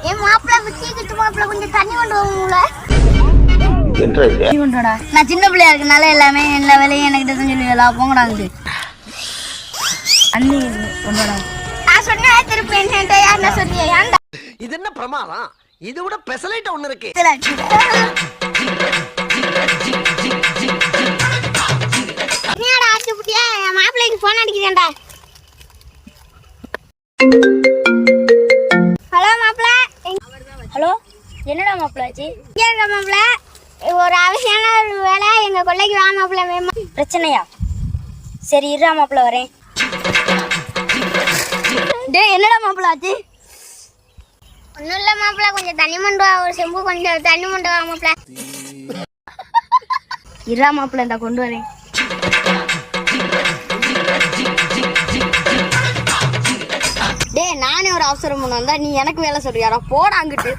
என் மாப்பிள்ள விட்டிக்கிட்டு மாப்பிள்ள கொஞ்சம் தண்ணி கொண்டு வாங்கல. நான் சின்ன பிள்ளையா இருக்கனால எல்லாமே எல்லா வேலையும் என்கிட்ட தான் சொல்லுவீங்களா? போங்கடாங்க. அண்ணி கொண்டு வராங்க. நான் சொன்னேன் திருப்பி என்ன யாருன்னா சொன்னியா? ஏன்டா இது என்ன பிரமாதம்? இது விட பெசலைட் ஒண்ணு இருக்கு. என்னடா ஆச்சு புட்டியா? என் மாப்பிள்ளைக்கு போன் அடிக்கிறேன்டா. ஹலோ மாப்பிள்ள. ஹலோ, என்னடா மாப்பிள்ளாச்சு? இங்கே இருக்க மாப்பிள்ள, ஒரு அவசியமான ஒரு வேலை எங்க கொள்ளைக்கு வா மாப்பிள்ள. பிரச்சனையா? சரி இருடா மாப்பிள்ள வரேன். டேய் என்னடா மாப்பிள்ள ஆச்சு? ஒன்றும் இல்லை மாப்பிள்ள, கொஞ்சம் தண்ணி மண்டு வா. ஒரு செம்பு கொஞ்சம் தண்ணி மண்டு வா மாப்பிள்ள. இருடா மாப்பிள்ள, இந்த கொண்டு வரேன். டேய் நானே ஒரு அவசரம் பண்ண வந்தா நீ எனக்கு வேலை சொல்றியாடா? போடா அங்கிட்டு.